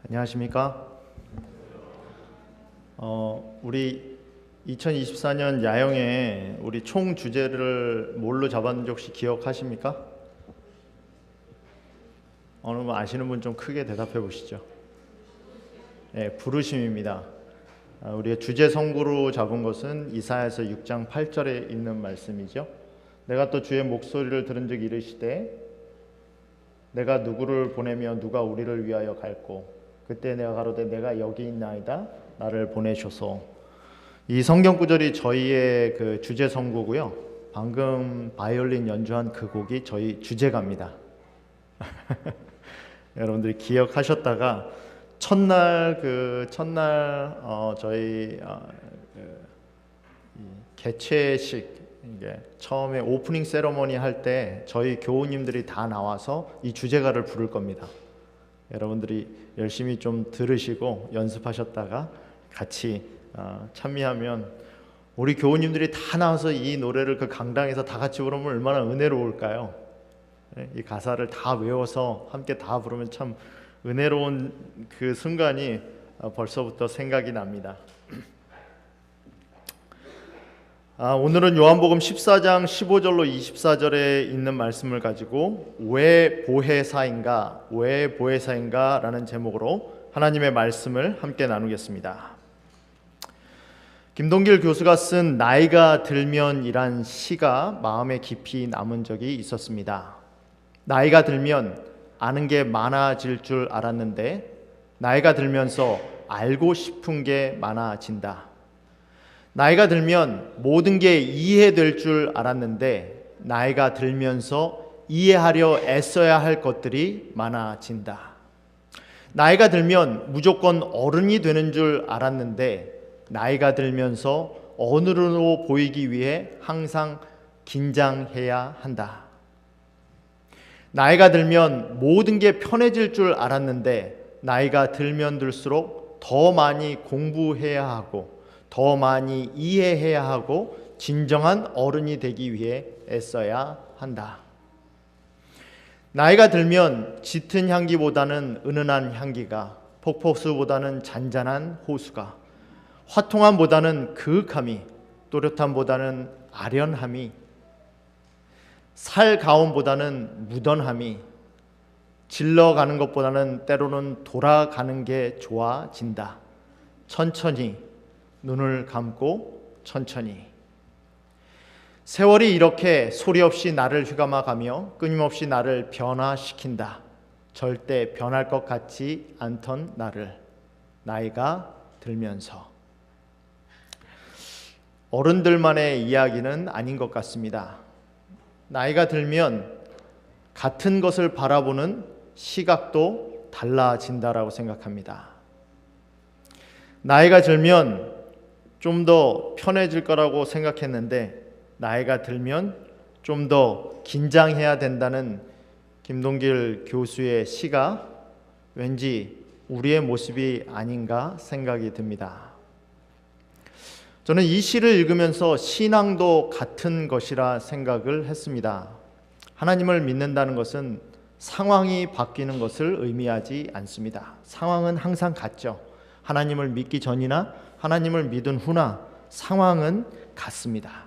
안녕하십니까? 우리 2024년 야영에 우리 총 주제를 뭘로 잡았는지 혹시 기억하십니까? 어느 분 아시는 분 좀 크게 대답해 보시죠. 네, 부르심입니다. 우리가 주제 성구로 잡은 것은 이사야서 6장 8절에 있는 말씀이죠. 내가 또 주의 목소리를 들은 적 이르시되 내가 누구를 보내며 누가 우리를 위하여 갈꼬 그때 내가 가로되 내가 여기 있나이다 나를 보내소서. 이 성경 구절이 저희의 그 주제 성구고요. 방금 바이올린 연주한 그 곡이 저희 주제가입니다. 여러분들이 기억하셨다가 첫날 저희 개최식 이게 처음에 오프닝 세러머니 할 때 저희 교우님들이 다 나와서 이 주제가를 부를 겁니다. 여러분들이 열심히 좀 들으시고 연습하셨다가 같이 참여하면 우리 교우님들이 다 나와서 이 노래를 그 강당에서 다 같이 부르면 얼마나 은혜로울까요? 이 가사를 다 외워서 함께 다 부르면 참 은혜로운 그 순간이 벌써부터 생각이 납니다. 오늘은 요한복음 14장 15절로 24절에 있는 말씀을 가지고 왜 보혜사인가 라는 제목으로 하나님의 말씀을 함께 나누겠습니다. 김동길 교수가 쓴 나이가 들면이란 시가 마음에 깊이 남은 적이 있었습니다. 나이가 들면 아는 게 많아질 줄 알았는데 나이가 들면서 알고 싶은 게 많아진다. 나이가 들면 모든 게 이해될 줄 알았는데 나이가 들면서 이해하려 애써야 할 것들이 많아진다. 나이가 들면 무조건 어른이 되는 줄 알았는데 나이가 들면서 어른으로 보이기 위해 항상 긴장해야 한다. 나이가 들면 모든 게 편해질 줄 알았는데 나이가 들면 들수록 더 많이 공부해야 하고 더 많이 이해해야 하고 진정한 어른이 되기 위해 애써야 한다. 나이가 들면 짙은 향기보다는 은은한 향기가, 폭포수보다는 잔잔한 호수가, 화통함보다는 그윽함이, 또렷함보다는 아련함이, 살가움보다는 무던함이, 질러가는 것보다는 때로는 돌아가는 게 좋아진다. 천천히 눈을 감고 천천히. 세월이 이렇게 소리 없이 나를 휘감아가며 끊임없이 나를 변화시킨다. 절대 변할 것 같지 않던 나를 나이가 들면서. 어른들만의 이야기는 아닌 것 같습니다. 나이가 들면 같은 것을 바라보는 시각도 달라진다라고 생각합니다. 나이가 들면 좀 더 편해질 거라고 생각했는데 나이가 들면 좀 더 긴장해야 된다는 김동길 교수의 시가 왠지 우리의 모습이 아닌가 생각이 듭니다. 저는 이 시를 읽으면서 신앙도 같은 것이라 생각을 했습니다. 하나님을 믿는다는 것은 상황이 바뀌는 것을 의미하지 않습니다. 상황은 항상 같죠. 하나님을 믿기 전이나 하나님을 믿은 후나 상황은 같습니다.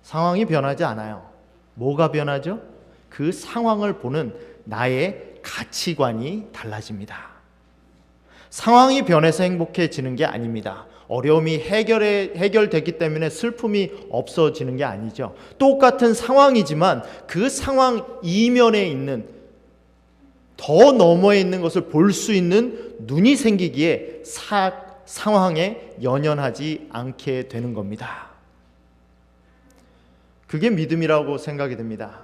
상황이 변하지 않아요. 뭐가 변하죠? 그 상황을 보는 나의 가치관이 달라집니다. 상황이 변해서 행복해지는 게 아닙니다. 어려움이 해결됐기 때문에 슬픔이 없어지는 게 아니죠. 똑같은 상황이지만 그 상황 이면에 있는 더 너머에 있는 것을 볼 수 있는 눈이 생기기에 상황에 연연하지 않게 되는 겁니다. 그게 믿음이라고 생각이 듭니다.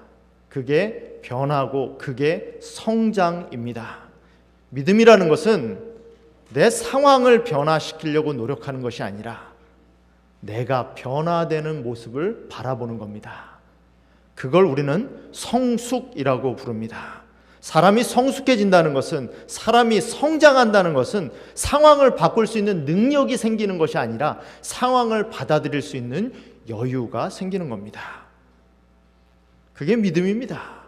그게 변하고 그게 성장입니다. 믿음이라는 것은 내 상황을 변화시키려고 노력하는 것이 아니라 내가 변화되는 모습을 바라보는 겁니다. 그걸 우리는 성숙이라고 부릅니다. 사람이 성숙해진다는 것은, 사람이 성장한다는 것은 상황을 바꿀 수 있는 능력이 생기는 것이 아니라 상황을 받아들일 수 있는 여유가 생기는 겁니다. 그게 믿음입니다.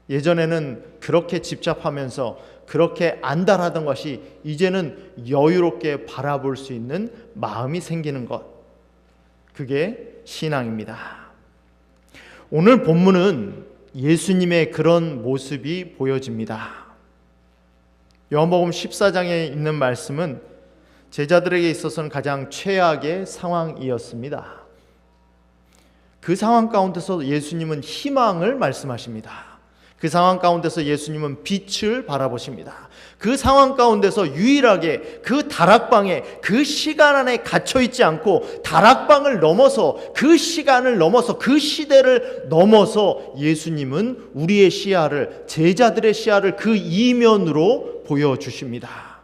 예전에는 그렇게 집착하면서 그렇게 안달하던 것이 이제는 여유롭게 바라볼 수 있는 마음이 생기는 것, 그게 신앙입니다. 오늘 본문은 예수님의 그런 모습이 보여집니다. 요한복음 14장에 있는 말씀은 제자들에게 있어서는 가장 최악의 상황이었습니다. 그 상황 가운데서 예수님은 희망을 말씀하십니다. 그 상황 가운데서 예수님은 빛을 바라보십니다. 그 상황 가운데서 유일하게 그 다락방에 그 시간 안에 갇혀있지 않고 다락방을 넘어서 그 시간을 넘어서 그 시대를 넘어서 예수님은 우리의 시야를, 제자들의 시야를 그 이면으로 보여주십니다.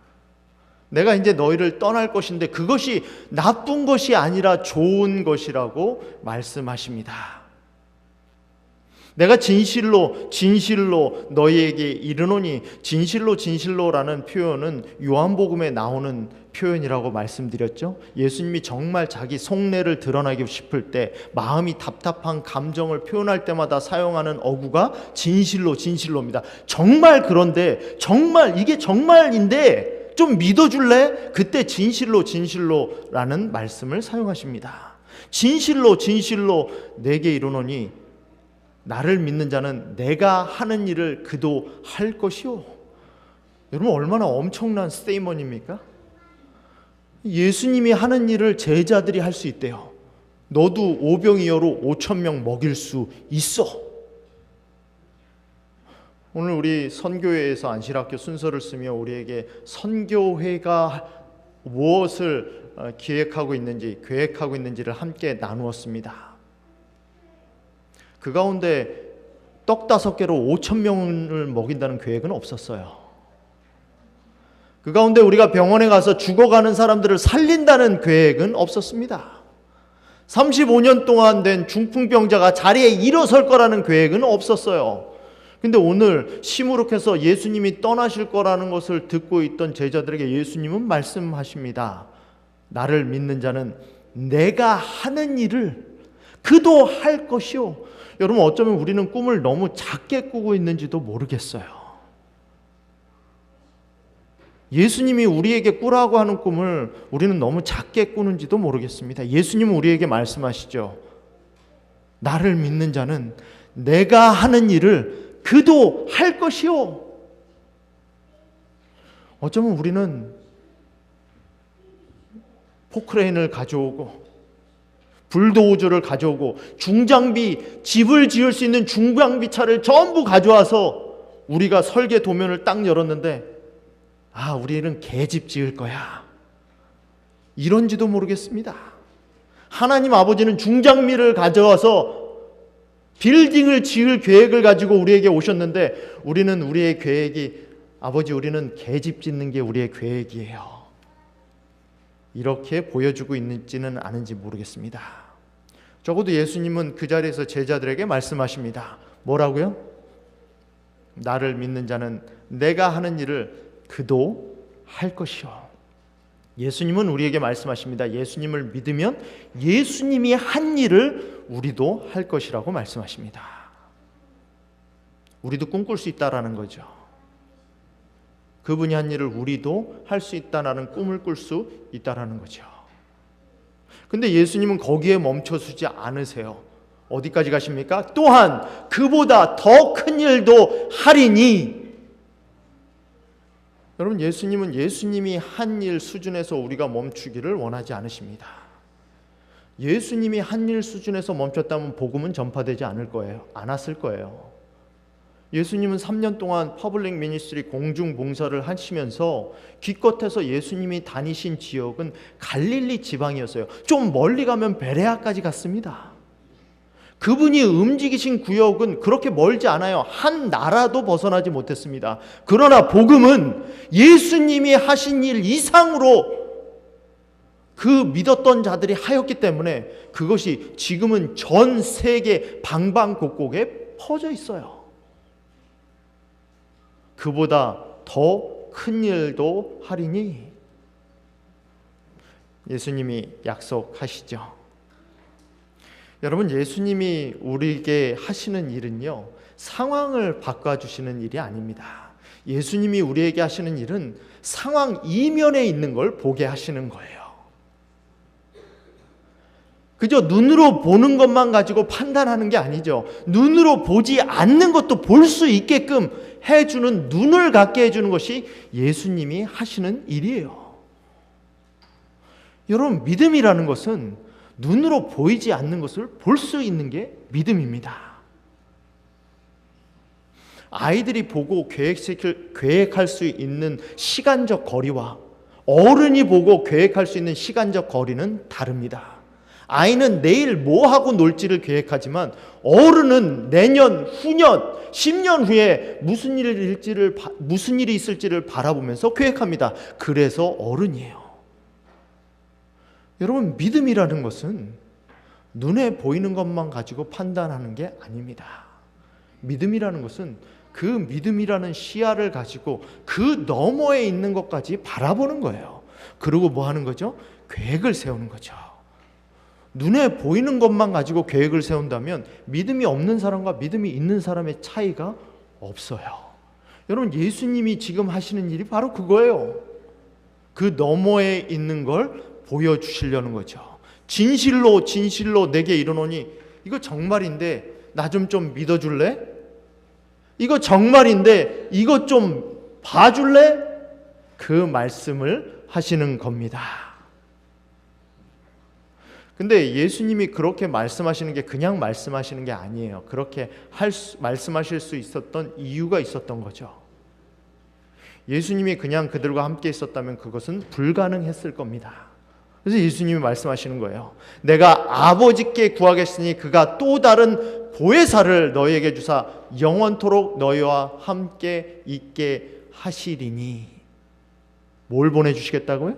내가 이제 너희를 떠날 것인데 그것이 나쁜 것이 아니라 좋은 것이라고 말씀하십니다. 내가 진실로 너희에게 이르노니, 진실로라는 표현은 요한복음에 나오는 표현이라고 말씀드렸죠. 예수님이 정말 자기 속내를 드러나기 싶을 때, 마음이 답답한 감정을 표현할 때마다 사용하는 어구가 진실로입니다. 정말 그런데, 정말 이게 정말인데 좀 믿어줄래? 그때 진실로라는 말씀을 사용하십니다. 진실로 내게 이르노니 나를 믿는 자는 내가 하는 일을 그도 할 것이요. 여러분, 얼마나 엄청난 스테이먼입니까? 예수님이 하는 일을 제자들이 할 수 있대요. 너도 오병이어로 5,000명 먹일 수 있어. 오늘 우리 선교회에서 안실학교 순서를 쓰며 우리에게 선교회가 무엇을 계획하고 있는지를 함께 나누었습니다. 그 가운데 떡 5개로 5,000명을 먹인다는 계획은 없었어요. 그 가운데 우리가 병원에 가서 죽어가는 사람들을 살린다는 계획은 없었습니다. 35년 동안 된 중풍병자가 자리에 일어설 거라는 계획은 없었어요. 근데 오늘 시무룩해서 예수님이 떠나실 거라는 것을 듣고 있던 제자들에게 예수님은 말씀하십니다. 나를 믿는 자는 내가 하는 일을 그도 할 것이요. 여러분, 어쩌면 우리는 꿈을 너무 작게 꾸고 있는지도 모르겠어요. 예수님이 우리에게 꾸라고 하는 꿈을 우리는 너무 작게 꾸는지도 모르겠습니다. 예수님은 우리에게 말씀하시죠. 나를 믿는 자는 내가 하는 일을 그도 할 것이요. 어쩌면 우리는 포크레인을 가져오고 불도저를 가져오고 집을 지을 수 있는 중장비 차를 전부 가져와서 우리가 설계 도면을 딱 열었는데, 우리는 개집 지을 거야, 이런지도 모르겠습니다. 하나님 아버지는 중장비를 가져와서 빌딩을 지을 계획을 가지고 우리에게 오셨는데, 우리는 우리의 계획이, 아버지, 우리는 개집 짓는 게 우리의 계획이에요, 이렇게 보여주고 있는지는 아는지 모르겠습니다. 적어도 예수님은 그 자리에서 제자들에게 말씀하십니다. 뭐라고요? 나를 믿는 자는 내가 하는 일을 그도 할 것이요. 예수님은 우리에게 말씀하십니다. 예수님을 믿으면 예수님이 한 일을 우리도 할 것이라고 말씀하십니다. 우리도 꿈꿀 수 있다라는 거죠. 그분이 한 일을 우리도 할 수 있다라는 꿈을 꿀 수 있다라는 거죠. 근데 예수님은 거기에 멈춰서지 않으세요. 어디까지 가십니까? 또한 그보다 더 큰 일도 하리니. 여러분, 예수님은 예수님이 한 일 수준에서 우리가 멈추기를 원하지 않으십니다. 예수님이 한 일 수준에서 멈췄다면 복음은 전파되지 않았을 거예요. 예수님은 3년 동안 퍼블릭 미니스트리 공중 봉사를 하시면서 기껏해서 예수님이 다니신 지역은 갈릴리 지방이었어요. 좀 멀리 가면 베레아까지 갔습니다. 그분이 움직이신 구역은 그렇게 멀지 않아요. 한 나라도 벗어나지 못했습니다. 그러나 복음은 예수님이 하신 일 이상으로 그 믿었던 자들이 하였기 때문에 그것이 지금은 전 세계 방방곡곡에 퍼져 있어요. 그보다 더 큰 일도 하리니. 예수님이 약속하시죠. 여러분, 예수님이 우리에게 하시는 일은요, 상황을 바꿔주시는 일이 아닙니다. 예수님이 우리에게 하시는 일은 상황 이면에 있는 걸 보게 하시는 거예요. 그저 눈으로 보는 것만 가지고 판단하는 게 아니죠. 눈으로 보지 않는 것도 볼 수 있게끔 해주는, 눈을 갖게 해주는 것이 예수님이 하시는 일이에요. 여러분, 믿음이라는 것은 눈으로 보이지 않는 것을 볼 수 있는 게 믿음입니다. 아이들이 보고 계획할 수 있는 시간적 거리와 어른이 보고 계획할 수 있는 시간적 거리는 다릅니다. 아이는 내일 뭐 하고 놀지를 계획하지만 어른은 내년, 후년, 10년 후에 무슨 일이 있을지를 바라보면서 계획합니다. 그래서 어른이에요. 여러분, 믿음이라는 것은 눈에 보이는 것만 가지고 판단하는 게 아닙니다. 믿음이라는 것은 그 믿음이라는 시야를 가지고 그 너머에 있는 것까지 바라보는 거예요. 그리고 뭐 하는 거죠? 계획을 세우는 거죠. 눈에 보이는 것만 가지고 계획을 세운다면 믿음이 없는 사람과 믿음이 있는 사람의 차이가 없어요. 여러분, 예수님이 지금 하시는 일이 바로 그거예요. 그 너머에 있는 걸 보여주시려는 거죠. 진실로 내게 이르노니, 이거 정말인데 나 좀 믿어줄래? 이거 정말인데 이거 좀 봐줄래? 그 말씀을 하시는 겁니다. 근데 예수님이 그렇게 말씀하시는 게 그냥 말씀하시는 게 아니에요. 그렇게 말씀하실 수 있었던 이유가 있었던 거죠. 예수님이 그냥 그들과 함께 있었다면 그것은 불가능했을 겁니다. 그래서 예수님이 말씀하시는 거예요. 내가 아버지께 구하겠으니 그가 또 다른 보혜사를 너희에게 주사 영원토록 너희와 함께 있게 하시리니. 뭘 보내주시겠다고요?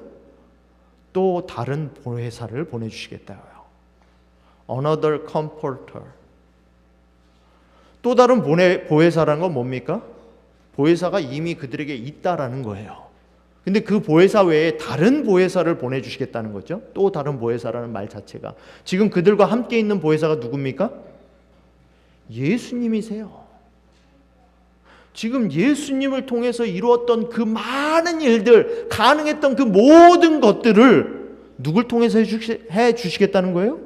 또 다른 보혜사를 보내주시겠다고요. Another comforter. 또 다른 보혜사라는 건 뭡니까? 보혜사가 이미 그들에게 있다라는 거예요. 근데 그 보혜사 외에 다른 보혜사를 보내주시겠다는 거죠. 또 다른 보혜사라는 말 자체가. 지금 그들과 함께 있는 보혜사가 누굽니까? 예수님이세요. 지금 예수님을 통해서 이루었던 그 많은 일들, 가능했던 그 모든 것들을 누굴 통해서 해주시겠다는 거예요?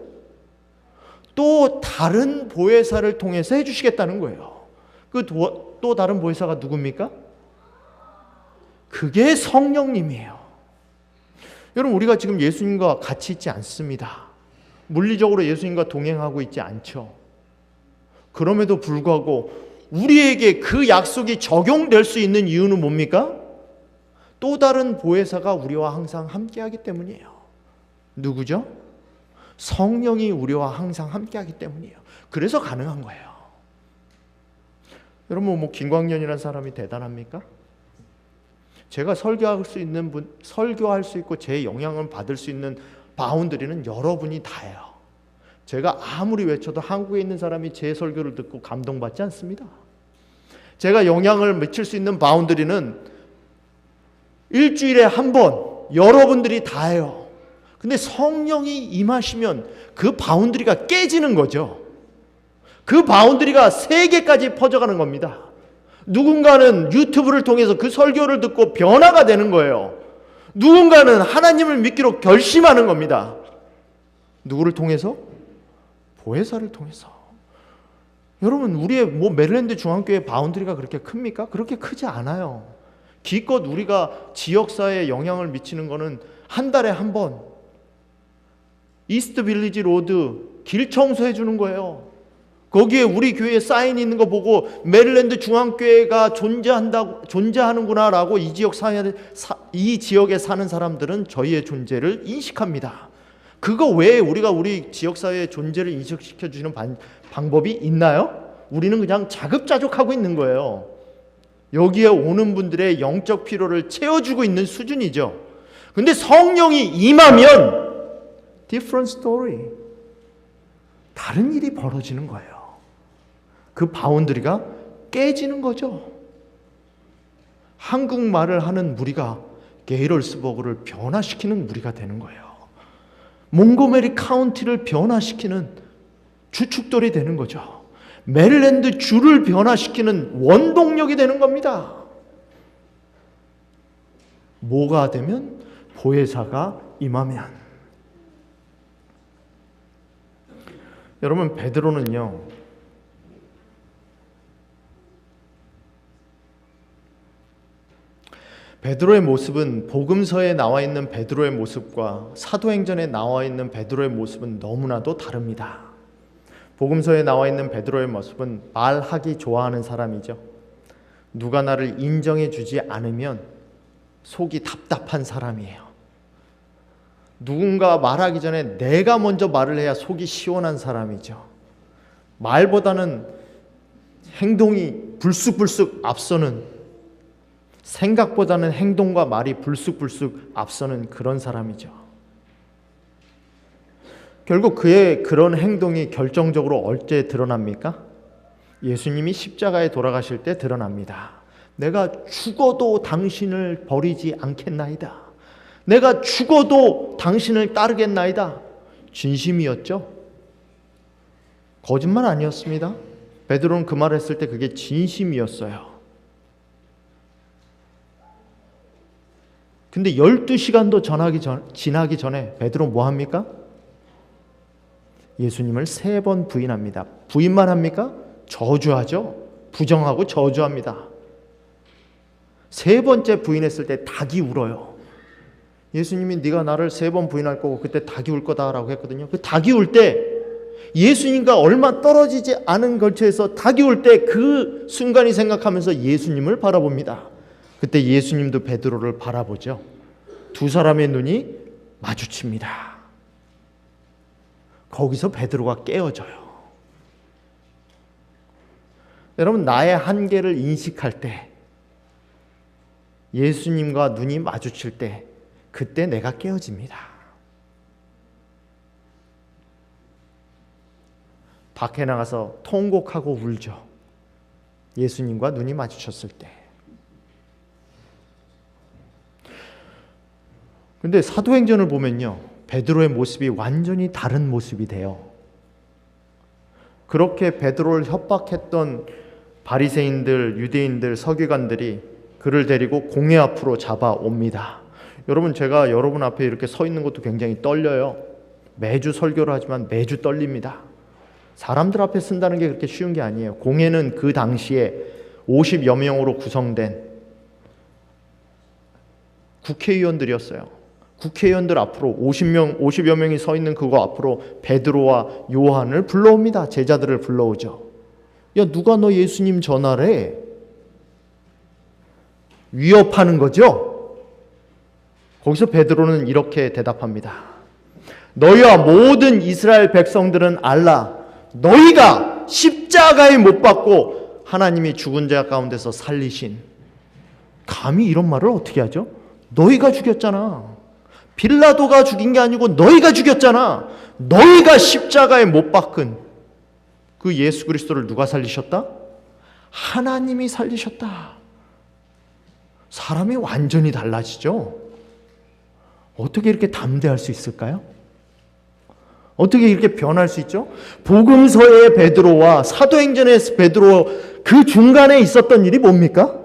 또 다른 보혜사를 통해서 해주시겠다는 거예요. 또 다른 보혜사가 누굽니까? 그게 성령님이에요. 여러분, 우리가 지금 예수님과 같이 있지 않습니다. 물리적으로 예수님과 동행하고 있지 않죠. 그럼에도 불구하고 우리에게 그 약속이 적용될 수 있는 이유는 뭡니까? 또 다른 보혜사가 우리와 항상 함께하기 때문이에요. 누구죠? 성령이 우리와 항상 함께하기 때문이에요. 그래서 가능한 거예요. 여러분, 김광년이라는 사람이 대단합니까? 제가 설교할 수 있고 제 영향을 받을 수 있는 바운더리는 여러분이 다예요. 제가 아무리 외쳐도 한국에 있는 사람이 제 설교를 듣고 감동받지 않습니다. 제가 영향을 미칠 수 있는 바운더리는 일주일에 한 번 여러분들이 다예요. 근데 성령이 임하시면 그 바운더리가 깨지는 거죠. 그 바운더리가 세계까지 퍼져가는 겁니다. 누군가는 유튜브를 통해서 그 설교를 듣고 변화가 되는 거예요. 누군가는 하나님을 믿기로 결심하는 겁니다. 누구를 통해서? 보혜사를 통해서. 여러분, 우리의 메릴랜드 중앙교회 바운더리가 그렇게 큽니까? 그렇게 크지 않아요. 기껏 우리가 지역사회에 영향을 미치는 거는 한 달에 한 번 이스트 빌리지 로드 길 청소해 주는 거예요. 거기에 우리 교회에 사인이 있는 거 보고 메릴랜드 중앙교회가 존재하는구나 라고 이 지역에 사는 사람들은 저희의 존재를 인식합니다. 그거 외에 우리가 우리 지역사회의 존재를 인식시켜 주시는 방법이 있나요? 우리는 그냥 자급자족하고 있는 거예요. 여기에 오는 분들의 영적 필요를 채워주고 있는 수준이죠. 근데 성령이 임하면 different story. 다른 일이 벌어지는 거예요. 그 바운더리가 깨지는 거죠. 한국말을 하는 무리가 게이럴스버그를 변화시키는 무리가 되는 거예요. 몽고메리 카운티를 변화시키는 주축돌이 되는 거죠. 메릴랜드 주를 변화시키는 원동력이 되는 겁니다. 뭐가 되면? 보혜사가 임하면. 여러분, 베드로는요, 베드로의 모습은 복음서에 나와 있는 베드로의 모습과 사도행전에 나와 있는 베드로의 모습은 너무나도 다릅니다. 복음서에 나와 있는 베드로의 모습은 말하기 좋아하는 사람이죠. 누가 나를 인정해 주지 않으면 속이 답답한 사람이에요. 누군가 말하기 전에 내가 먼저 말을 해야 속이 시원한 사람이죠. 말보다는 행동이 불쑥불쑥 앞서는, 생각보다는 행동과 말이 불쑥불쑥 앞서는 그런 사람이죠. 결국 그의 그런 행동이 결정적으로 언제 드러납니까? 예수님이 십자가에 돌아가실 때 드러납니다. 내가 죽어도 당신을 버리지 않겠나이다. 내가 죽어도 당신을 따르겠나이다. 진심이었죠? 거짓말 아니었습니다. 베드로는 그 말을 했을 때 그게 진심이었어요. 근데 12시간도 지나기 전에 베드로 뭐 합니까? 예수님을 3번 부인합니다. 부인만 합니까? 저주하죠. 부정하고 저주합니다. 3번째 부인했을 때 닭이 울어요. 예수님이 네가 나를 3번 부인할 거고 그때 닭이 울 거다라고 했거든요. 그 닭이 울 때, 예수님과 얼마 떨어지지 않은 근처에서 닭이 울 때 그 순간이 생각하면서 예수님을 바라봅니다. 그때 예수님도 베드로를 바라보죠. 두 사람의 눈이 마주칩니다. 거기서 베드로가 깨어져요. 여러분, 나의 한계를 인식할 때, 예수님과 눈이 마주칠 때, 그때 내가 깨어집니다. 밖에 나가서 통곡하고 울죠. 예수님과 눈이 마주쳤을 때. 근데 사도행전을 보면요, 베드로의 모습이 완전히 다른 모습이 돼요. 그렇게 베드로를 협박했던 바리새인들, 유대인들, 서기관들이 그를 데리고 공회 앞으로 잡아옵니다. 여러분, 제가 여러분 앞에 이렇게 서 있는 것도 굉장히 떨려요. 매주 설교를 하지만 매주 떨립니다. 사람들 앞에 쓴다는 게 그렇게 쉬운 게 아니에요. 공회는 그 당시에 50여 명으로 구성된 국회의원들이었어요. 국회의원들 앞으로 50여 명이 서 있는 그거 앞으로 베드로와 요한을 불러옵니다. 제자들을 불러오죠. 야, 누가 너 예수님 전하래? 위협하는 거죠. 거기서 베드로는 이렇게 대답합니다. 너희와 모든 이스라엘 백성들은 알라. 너희가 십자가에 못 박고 하나님이 죽은 자 가운데서 살리신, 감히 이런 말을 어떻게 하죠? 너희가 죽였잖아. 빌라도가 죽인 게 아니고 너희가 죽였잖아. 너희가 십자가에 못 박은 그 예수 그리스도를 누가 살리셨다? 하나님이 살리셨다. 사람이 완전히 달라지죠. 어떻게 이렇게 담대할 수 있을까요? 어떻게 이렇게 변할 수 있죠? 복음서의 베드로와 사도행전의 베드로, 그 중간에 있었던 일이 뭡니까?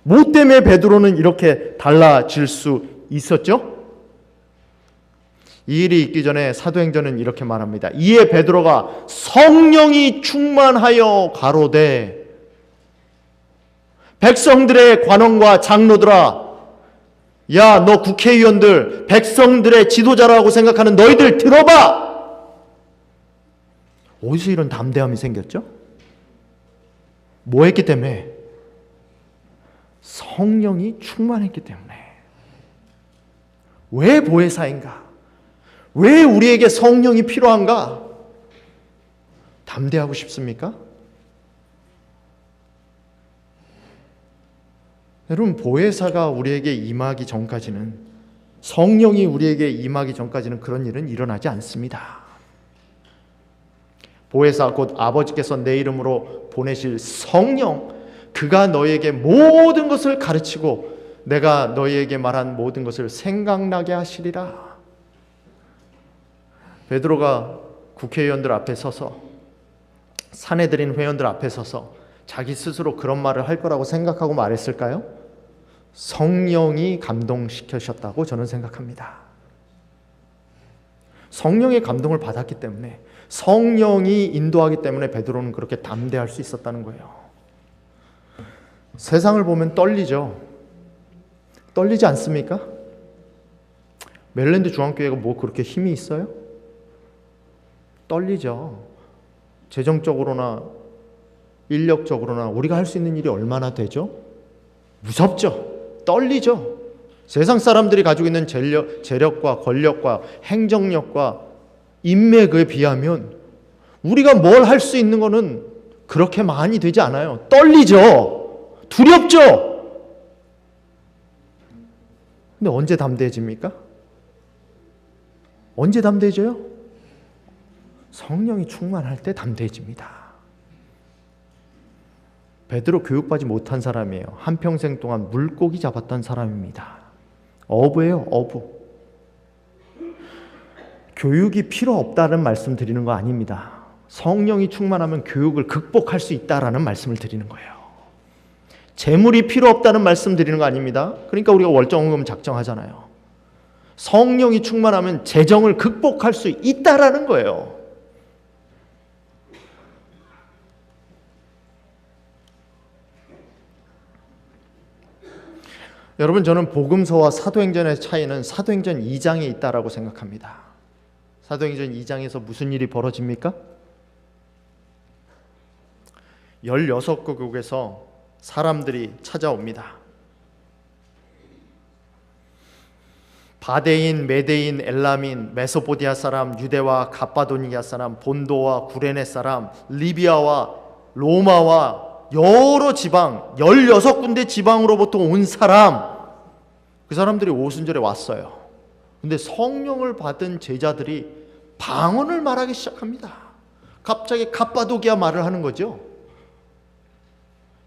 뭐 때문에 베드로는 이렇게 달라질 수 있었죠? 이 일이 있기 전에 사도행전은 이렇게 말합니다. 이에 베드로가 성령이 충만하여 가로되, 백성들의 관원과 장로들아, 야, 너 국회의원들, 백성들의 지도자라고 생각하는 너희들 들어봐! 어디서 이런 담대함이 생겼죠? 뭐 했기 때문에? 성령이 충만했기 때문에. 왜 보혜사인가? 왜 우리에게 성령이 필요한가? 담대하고 싶습니까? 여러분, 보혜사가 우리에게 임하기 전까지는, 성령이 우리에게 임하기 전까지는 그런 일은 일어나지 않습니다. 보혜사 곧 아버지께서 내 이름으로 보내실 성령, 그가 너희에게 모든 것을 가르치고 내가 너희에게 말한 모든 것을 생각나게 하시리라. 베드로가 국회의원들 앞에 서서, 사내들인 회원들 앞에 서서 자기 스스로 그런 말을 할 거라고 생각하고 말했을까요? 성령이 감동시키셨다고 저는 생각합니다. 성령의 감동을 받았기 때문에, 성령이 인도하기 때문에 베드로는 그렇게 담대할 수 있었다는 거예요. 세상을 보면 떨리죠. 떨리지 않습니까? 메릴랜드 중앙교회가 뭐 그렇게 힘이 있어요? 떨리죠. 재정적으로나 인력적으로나 우리가 할 수 있는 일이 얼마나 되죠? 무섭죠. 떨리죠. 세상 사람들이 가지고 있는 재력과 권력과 행정력과 인맥에 비하면 우리가 뭘 할 수 있는 거는 그렇게 많이 되지 않아요. 떨리죠. 두렵죠. 근데 언제 담대해집니까? 언제 담대해져요? 성령이 충만할 때 담대해집니다. 베드로 교육받지 못한 사람이에요. 한평생 동안 물고기 잡았던 사람입니다. 어부예요, 어부. 교육이 필요 없다는 말씀 드리는 거 아닙니다. 성령이 충만하면 교육을 극복할 수 있다라는 말씀을 드리는 거예요. 재물이 필요 없다는 말씀 드리는 거 아닙니다. 그러니까 우리가 월정원금 작정하잖아요. 성령이 충만하면 재정을 극복할 수 있다라는 거예요. 여러분, 저는 복음서와 사도행전의 차이는 사도행전 2장에 있다라고 생각합니다. 사도행전 2장에서 무슨 일이 벌어집니까? 16개국에서 사람들이 찾아옵니다. 바데인, 메데인, 엘라민, 메소포디아 사람, 유대와 갑바도니아 사람, 본도와 구레네 사람, 리비아와 로마와 여러 지방, 16군데 지방으로부터 온 사람, 그 사람들이 오순절에 왔어요. 근데 성령을 받은 제자들이 방언을 말하기 시작합니다. 갑자기 갑바도기아 말을 하는 거죠.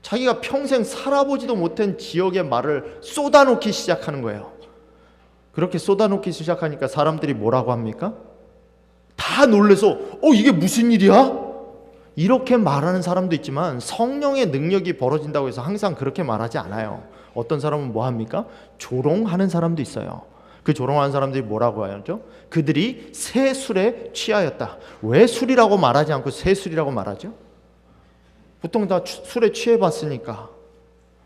자기가 평생 살아보지도 못한 지역의 말을 쏟아놓기 시작하는 거예요. 그렇게 쏟아놓기 시작하니까 사람들이 뭐라고 합니까? 다 놀래서 이게 무슨 일이야? 이렇게 말하는 사람도 있지만 성령의 능력이 벌어진다고 해서 항상 그렇게 말하지 않아요. 어떤 사람은 뭐 합니까? 조롱하는 사람도 있어요. 그 조롱하는 사람들이 뭐라고 하죠? 그들이 새 술에 취하였다. 왜 술이라고 말하지 않고 새 술이라고 말하죠? 보통 다 술에 취해봤으니까.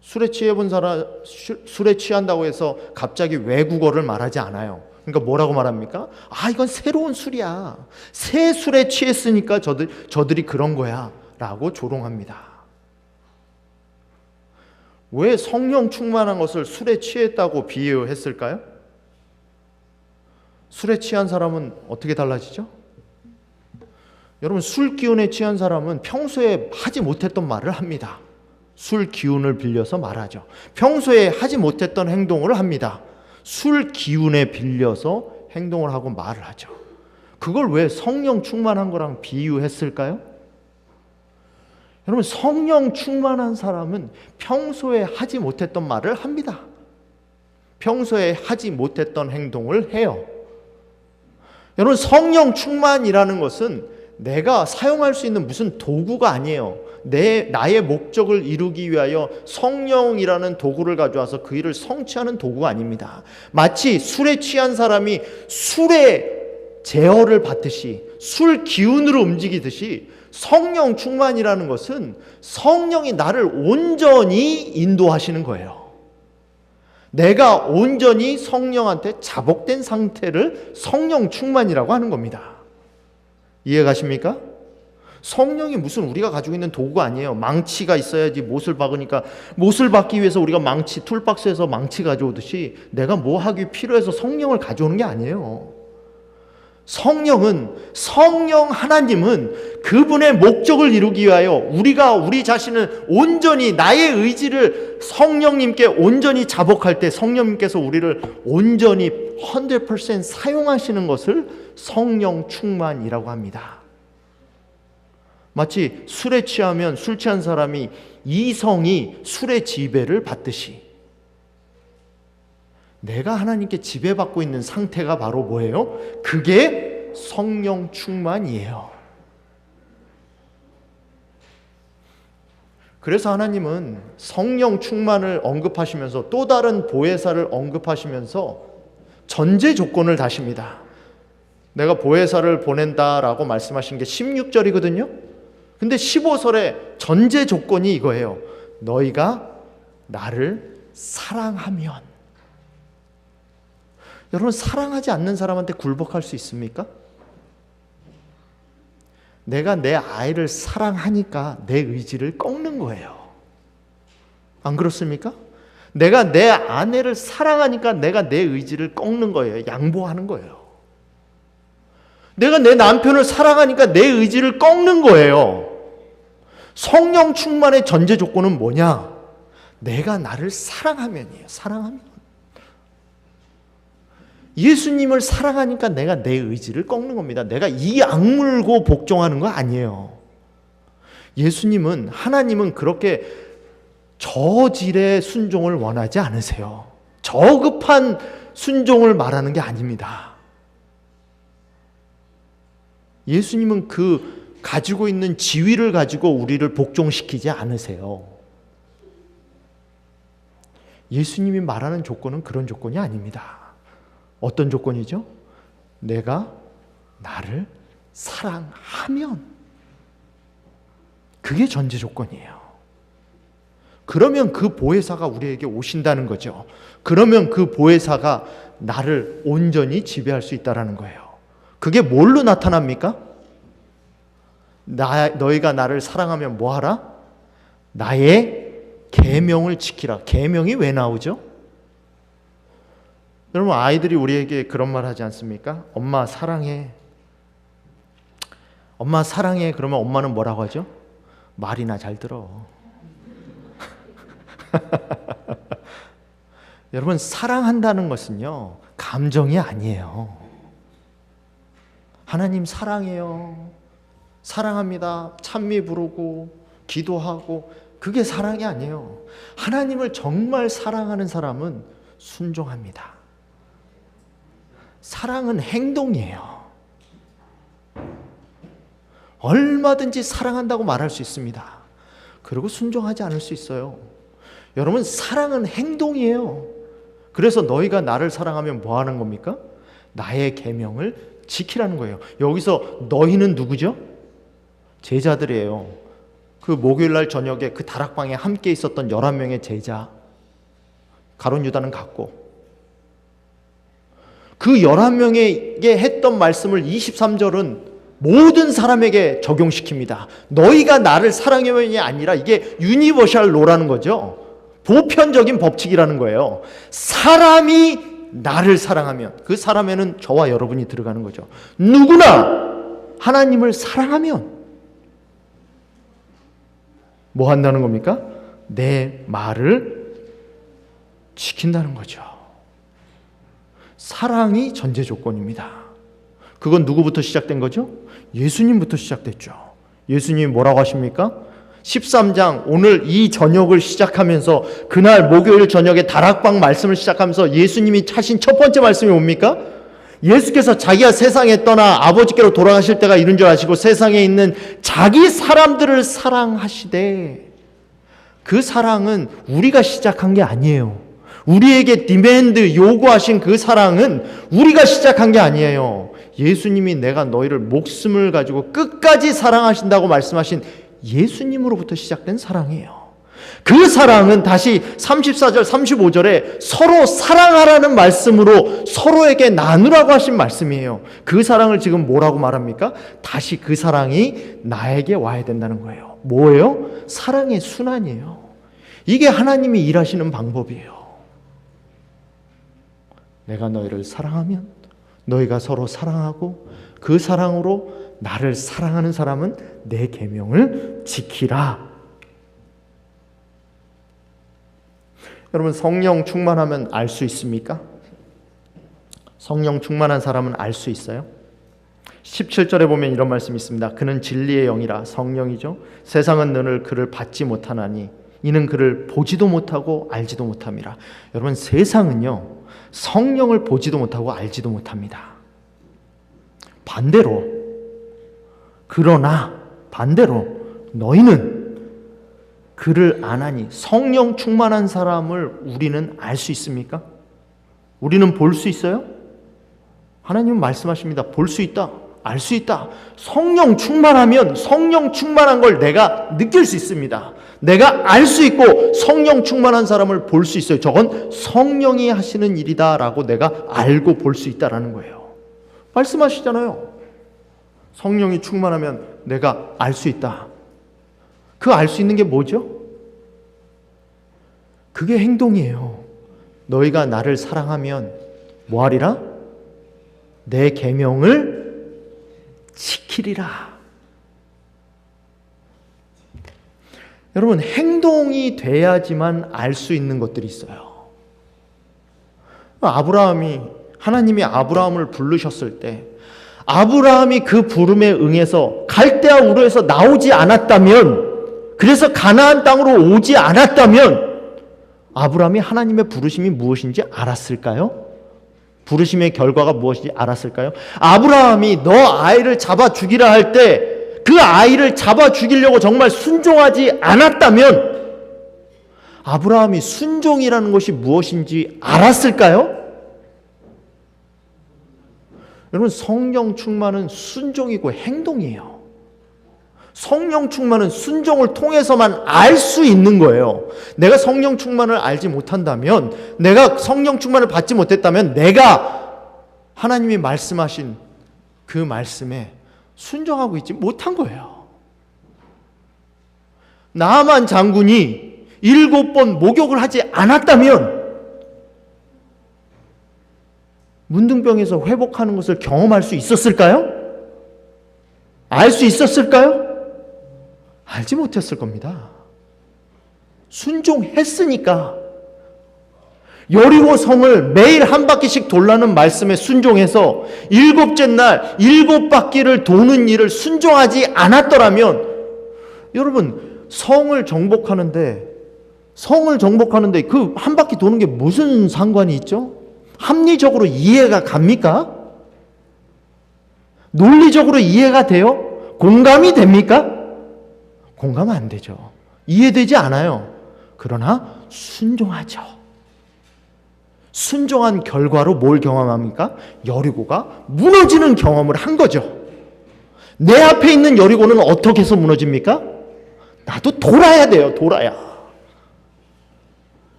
술에 취해본 사람, 술에 취한다고 해서 갑자기 외국어를 말하지 않아요. 그러니까 뭐라고 말합니까? 이건 새로운 술이야. 새 술에 취했으니까 저들이 그런 거야 라고 조롱합니다. 왜 성령 충만한 것을 술에 취했다고 비유했을까요? 술에 취한 사람은 어떻게 달라지죠? 여러분, 술 기운에 취한 사람은 평소에 하지 못했던 말을 합니다. 술 기운을 빌려서 말하죠. 평소에 하지 못했던 행동을 합니다. 술 기운에 빌려서 행동을 하고 말을 하죠. 그걸 왜 성령 충만한 거랑 비유했을까요? 여러분, 성령 충만한 사람은 평소에 하지 못했던 말을 합니다. 평소에 하지 못했던 행동을 해요. 여러분, 성령 충만이라는 것은 내가 사용할 수 있는 무슨 도구가 아니에요. 나의 목적을 이루기 위하여 성령이라는 도구를 가져와서 그 일을 성취하는 도구가 아닙니다. 마치 술에 취한 사람이 술의 제어를 받듯이, 술 기운으로 움직이듯이 성령 충만이라는 것은 성령이 나를 온전히 인도하시는 거예요. 내가 온전히 성령한테 자복된 상태를 성령 충만이라고 하는 겁니다. 이해 가십니까? 성령이 무슨 우리가 가지고 있는 도구가 아니에요. 망치가 있어야지 못을 박으니까 못을 박기 위해서 우리가 망치, 툴박스에서 망치 가져오듯이 내가 뭐 하기 필요해서 성령을 가져오는 게 아니에요. 성령 하나님은 그분의 목적을 이루기 위하여 우리 자신을 온전히, 나의 의지를 성령님께 온전히 자복할 때 성령님께서 우리를 온전히 100% 사용하시는 것을 성령 충만이라고 합니다. 마치 술에 취하면 술 취한 사람이 이성이 술의 지배를 받듯이 내가 하나님께 지배받고 있는 상태가 바로 뭐예요? 그게 성령 충만이에요. 그래서 하나님은 성령 충만을 언급하시면서 또 다른 보혜사를 언급하시면서 전제 조건을 다십니다. 내가 보혜사를 보낸다라고 말씀하신 게 16절이거든요. 근데 15절에 전제 조건이 이거예요. 너희가 나를 사랑하면. 여러분, 사랑하지 않는 사람한테 굴복할 수 있습니까? 내가 내 아이를 사랑하니까 내 의지를 꺾는 거예요. 안 그렇습니까? 내가 내 아내를 사랑하니까 내가 내 의지를 꺾는 거예요. 양보하는 거예요. 내가 내 남편을 사랑하니까 내 의지를 꺾는 거예요. 성령 충만의 전제 조건은 뭐냐? 내가 나를 사랑하면이에요. 사랑하면. 예수님을 사랑하니까 내가 내 의지를 꺾는 겁니다. 내가 이 악물고 복종하는 거 아니에요. 예수님은, 하나님은 그렇게 저질의 순종을 원하지 않으세요. 저급한 순종을 말하는 게 아닙니다. 예수님은 그 가지고 있는 지위를 가지고 우리를 복종시키지 않으세요. 예수님이 말하는 조건은 그런 조건이 아닙니다. 어떤 조건이죠? 내가 나를 사랑하면. 그게 전제 조건이에요. 그러면 그 보혜사가 우리에게 오신다는 거죠. 그러면 그 보혜사가 나를 온전히 지배할 수 있다는 거예요. 그게 뭘로 나타납니까? 너희가 나를 사랑하면 뭐하라? 나의 계명을 지키라. 계명이 왜 나오죠? 여러분, 아이들이 우리에게 그런 말 하지 않습니까? 엄마 사랑해. 엄마 사랑해. 그러면 엄마는 뭐라고 하죠? 말이나 잘 들어. 여러분, 사랑한다는 것은요, 감정이 아니에요. 하나님 사랑해요. 사랑합니다. 찬미 부르고 기도하고, 그게 사랑이 아니에요. 하나님을 정말 사랑하는 사람은 순종합니다. 사랑은 행동이에요. 얼마든지 사랑한다고 말할 수 있습니다. 그리고 순종하지 않을 수 있어요. 여러분, 사랑은 행동이에요. 그래서 너희가 나를 사랑하면 뭐 하는 겁니까? 나의 계명을 지키라는 거예요. 여기서 너희는 누구죠? 제자들이에요. 그 목요일날 저녁에 그 다락방에 함께 있었던 11명의 제자, 가룟 유다는 갔고, 그 11명에게 했던 말씀을 23절은 모든 사람에게 적용시킵니다. 너희가 나를 사랑하면이 아니라, 이게 유니버셜 로라는 거죠. 보편적인 법칙이라는 거예요. 사람이 나를 사랑하면, 그 사람에는 저와 여러분이 들어가는 거죠. 누구나 하나님을 사랑하면 뭐 한다는 겁니까? 내 말을 지킨다는 거죠. 사랑이 전제 조건입니다. 그건 누구부터 시작된 거죠? 예수님부터 시작됐죠. 예수님이 뭐라고 하십니까? 13장, 오늘 이 저녁을 시작하면서, 그날 목요일 저녁에 다락방 말씀을 시작하면서 예수님이 하신 첫 번째 말씀이 뭡니까? 예수께서 자기가 세상에 떠나 아버지께로 돌아가실 때가 이른 줄 아시고 세상에 있는 자기 사람들을 사랑하시되, 그 사랑은 우리가 시작한 게 아니에요. 우리에게 디맨드, 요구하신 그 사랑은 우리가 시작한 게 아니에요. 예수님이 내가 너희를 목숨을 가지고 끝까지 사랑하신다고 말씀하신 예수님으로부터 시작된 사랑이에요. 그 사랑은 다시 34절, 35절에 서로 사랑하라는 말씀으로 서로에게 나누라고 하신 말씀이에요. 그 사랑을 지금 뭐라고 말합니까? 다시 그 사랑이 나에게 와야 된다는 거예요. 뭐예요? 사랑의 순환이에요. 이게 하나님이 일하시는 방법이에요. 내가 너희를 사랑하면 너희가 서로 사랑하고, 그 사랑으로 나를 사랑하는 사람은 내 계명을 지키라. 여러분, 성령 충만하면 알 수 있습니까? 성령 충만한 사람은 알 수 있어요? 17절에 보면 이런 말씀이 있습니다. 그는 진리의 영이라, 성령이죠. 세상은 너를 그를 받지 못하나니 이는 그를 보지도 못하고 알지도 못함이라. 여러분, 세상은요, 성령을 보지도 못하고 알지도 못합니다. 반대로, 그러나 반대로 너희는 그를 안 하니, 성령 충만한 사람을 우리는 알 수 있습니까? 우리는 볼 수 있어요? 하나님은 말씀하십니다. 볼 수 있다, 알 수 있다. 성령 충만하면 성령 충만한 걸 내가 느낄 수 있습니다. 내가 알 수 있고 성령 충만한 사람을 볼 수 있어요. 저건 성령이 하시는 일이다 라고 내가 알고 볼 수 있다라는 거예요. 말씀하시잖아요. 성령이 충만하면 내가 알 수 있다. 그 알 수 있는 게 뭐죠? 그게 행동이에요. 너희가 나를 사랑하면 뭐하리라? 내 계명을 지키리라. 여러분, 행동이 돼야지만 알 수 있는 것들이 있어요. 하나님이 아브라함을 부르셨을 때 아브라함이 그 부름에 응해서 갈대아 우르에서 나오지 않았다면, 그래서 가나안 땅으로 오지 않았다면 아브라함이 하나님의 부르심이 무엇인지 알았을까요? 부르심의 결과가 무엇인지 알았을까요? 아브라함이 너 아이를 잡아 죽이라 할 때 그 아이를 잡아 죽이려고 정말 순종하지 않았다면 아브라함이 순종이라는 것이 무엇인지 알았을까요? 여러분, 성령 충만은 순종이고 행동이에요. 성령 충만은 순종을 통해서만 알 수 있는 거예요. 내가 성령 충만을 알지 못한다면, 내가 성령 충만을 받지 못했다면 내가 하나님이 말씀하신 그 말씀에 순종하고 있지 못한 거예요. 나아만 장군이 7번 목욕을 하지 않았다면 문둥병에서 회복하는 것을 경험할 수 있었을까요? 알 수 있었을까요? 알지 못했을 겁니다. 순종했으니까. 여리고 성을 매일 한 바퀴씩 돌라는 말씀에 순종해서 7째 날 7바퀴를 도는 일을 순종하지 않았더라면, 여러분, 성을 정복하는데 그 한 바퀴 도는 게 무슨 상관이 있죠? 합리적으로 이해가 갑니까? 논리적으로 이해가 돼요? 공감이 됩니까? 공감 안 되죠. 이해되지 않아요. 그러나 순종하죠. 순종한 결과로 뭘 경험합니까? 여리고가 무너지는 경험을 한 거죠. 내 앞에 있는 여리고는 어떻게 해서 무너집니까? 나도 돌아야 돼요. 돌아야.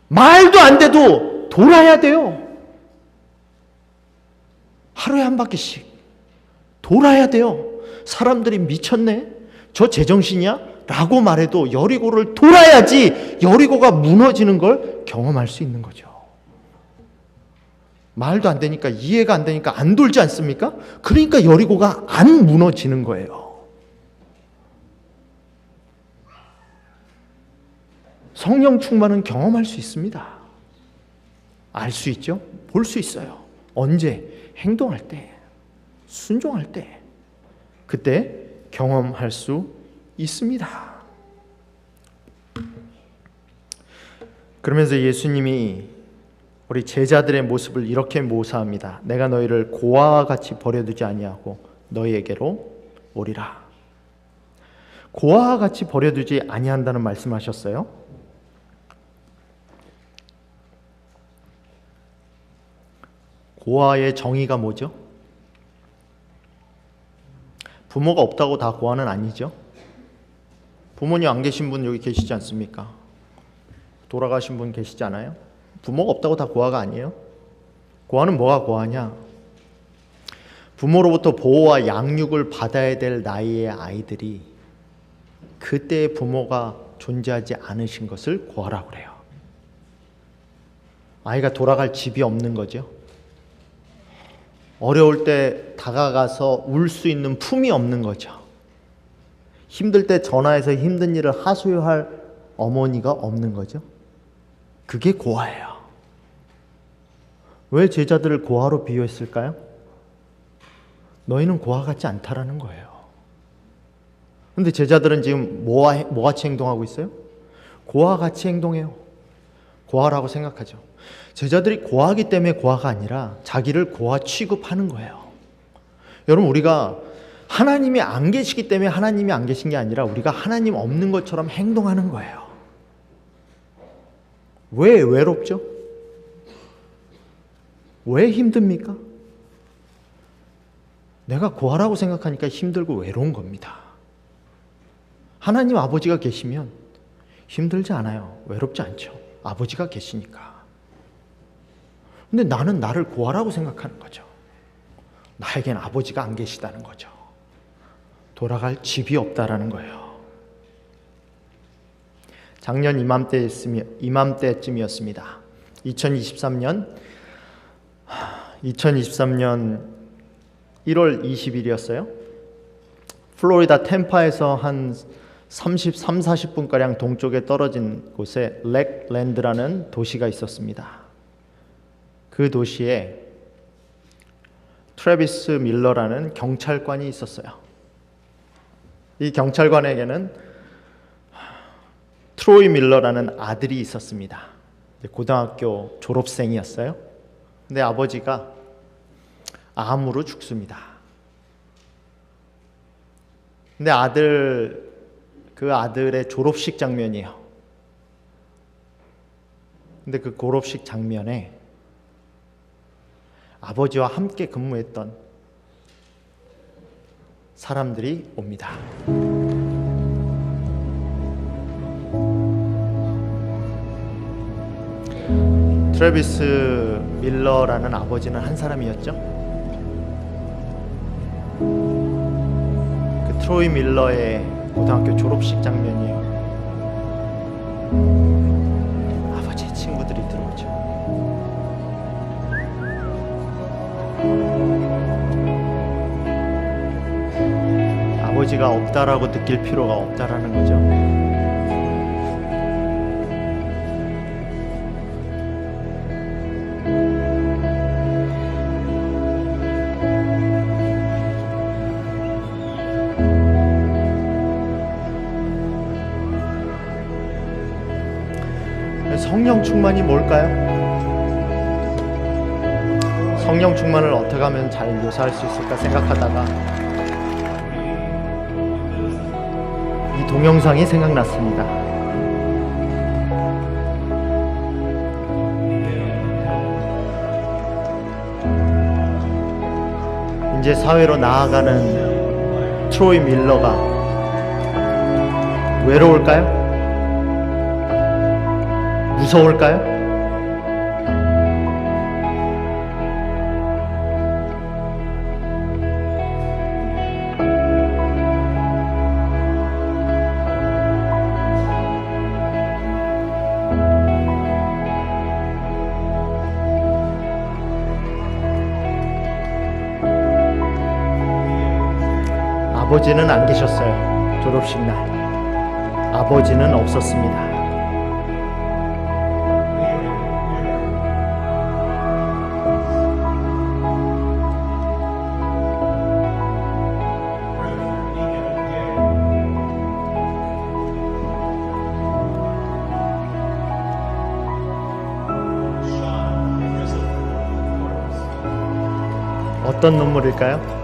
말도 안 돼도 돌아야 돼요. 하루에 한 바퀴씩 돌아야 돼요. 사람들이 미쳤네? 저 제정신이야? 라고 말해도 여리고를 돌아야지 여리고가 무너지는 걸 경험할 수 있는 거죠. 말도 안 되니까, 이해가 안 되니까 안 돌지 않습니까? 그러니까 여리고가 안 무너지는 거예요. 성령 충만은 경험할 수 있습니다. 알 수 있죠? 볼 수 있어요. 언제? 행동할 때, 순종할 때, 그때 경험할 수 있습니다. 그러면서 예수님이 우리 제자들의 모습을 이렇게 묘사합니다. 내가 너희를 고아와 같이 버려두지 아니하고 너희에게로 오리라. 고아와 같이 버려두지 아니한다는 말씀하셨어요. 고아의 정의가 뭐죠? 부모가 없다고 다 고아는 아니죠. 부모님 안 계신 분 여기 계시지 않습니까? 돌아가신 분 계시지 않아요? 부모가 없다고 다 고아가 아니에요. 고아는 뭐가 고아냐? 부모로부터 보호와 양육을 받아야 될 나이의 아이들이 그때의 부모가 존재하지 않으신 것을 고아라고 그래요. 아이가 돌아갈 집이 없는 거죠. 어려울 때 다가가서 울 수 있는 품이 없는 거죠. 힘들 때 전화해서 힘든 일을 하소연할 어머니가 없는 거죠. 그게 고아예요. 왜 제자들을 고아로 비유했을까요? 너희는 고아 같지 않다라는 거예요. 그런데 제자들은 지금 뭐같이 행동하고 있어요? 고아 같이 행동해요. 고아라고 생각하죠. 제자들이 고아이기 때문에 고아가 아니라 자기를 고아 취급하는 거예요. 여러분, 우리가 하나님이 안 계시기 때문에 하나님이 안 계신 게 아니라 우리가 하나님 없는 것처럼 행동하는 거예요. 왜 외롭죠? 왜 힘듭니까? 내가 구하라고 생각하니까 힘들고 외로운 겁니다. 하나님 아버지가 계시면 힘들지 않아요. 외롭지 않죠. 아버지가 계시니까. 근데 나는 나를 구하라고 생각하는 거죠. 나에겐 아버지가 안 계시다는 거죠. 돌아갈 집이 없다라는 거예요. 작년 이맘때쯤이었습니다. 2023년 1월 20일이었어요. 플로리다 템파에서 한 40분가량 동쪽에 떨어진 곳에 렉랜드라는 도시가 있었습니다. 그 도시에 트래비스 밀러라는 경찰관이 있었어요. 이 경찰관에게는 트로이 밀러라는 아들이 있었습니다. 고등학교 졸업생이었어요. 근데 아버지가 암으로 죽습니다. 근데 그 아들의 졸업식 장면이에요. 근데 그 졸업식 장면에 아버지와 함께 근무했던 사람들이 옵니다. 트래비스 밀러라는 아버지는 한 사람이었죠. 그 트로이 밀러의 고등학교 졸업식 장면이에요. 아버지의 친구들이 들어오죠. 아버지가 없다라고 느낄 필요가 없다라는 거죠. 성령 충만이 뭘까요? 성령 충만을 어떻게 하면 잘 묘사할 수 있을까 생각하다가 이 동영상이 생각났습니다. 이제 사회로 나아가는 트로이 밀러가 외로울까요? 무서울까요? 아버지는 안 계셨어요. 졸업식 날 아버지는 없었습니다. 어떤 눈물일까요?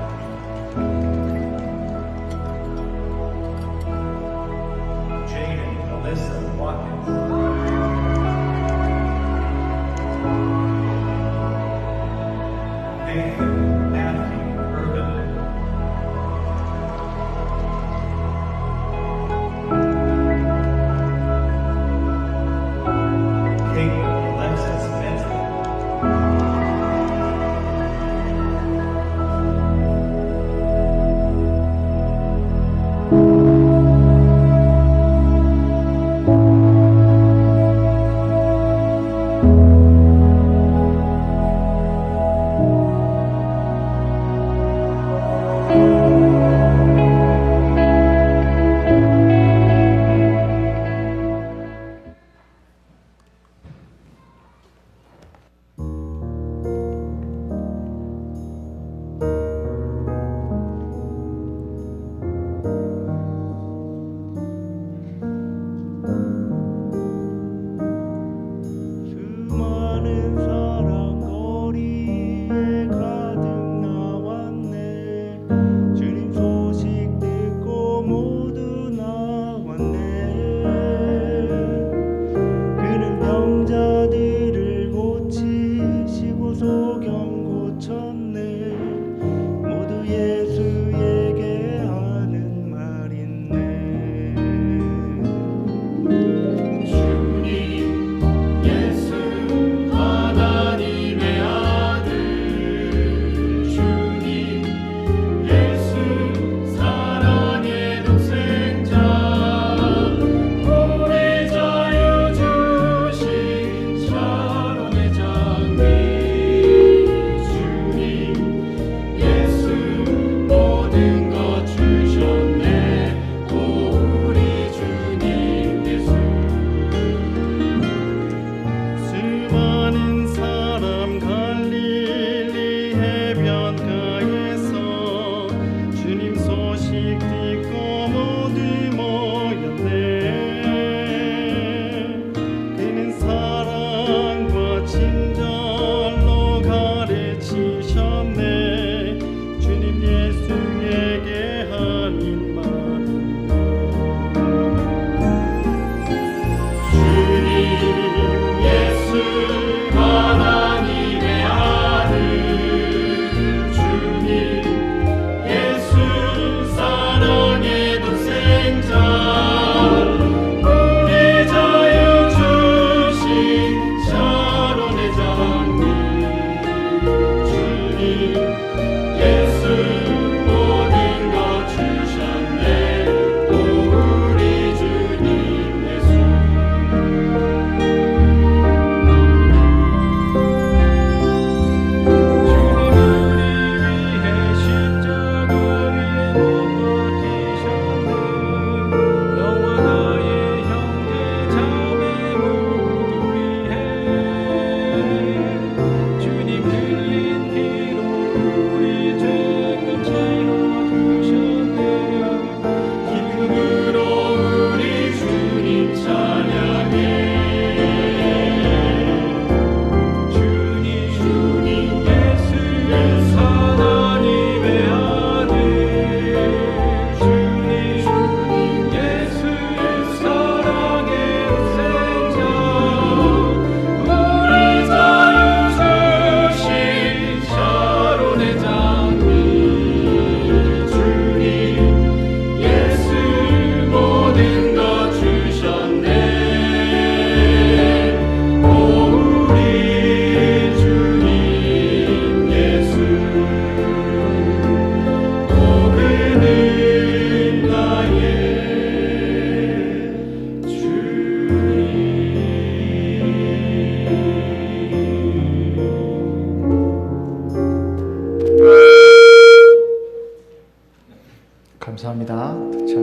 감사합니다. 자,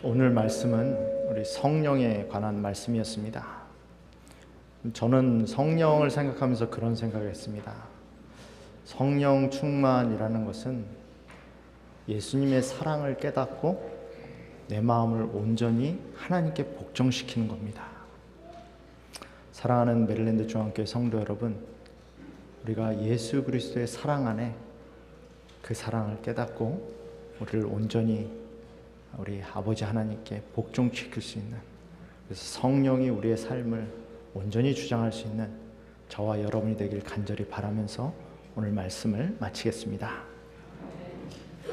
오늘 말씀은 우리 성령에 관한 말씀이었습니다. 저는 성령을 생각하면서 그런 생각을 했습니다. 성령 충만이라는 것은 예수님의 사랑을 깨닫고 내 마음을 온전히 하나님께 복종시키는 겁니다. 사랑하는 메릴랜드 중앙교회 성도 여러분, 우리가 예수 그리스도의 사랑 안에 그 사랑을 깨닫고 우리를 온전히 우리 아버지 하나님께 복종시킬 수 있는, 그래서 성령이 우리의 삶을 온전히 주장할 수 있는 저와 여러분이 되길 간절히 바라면서 오늘 말씀을 마치겠습니다.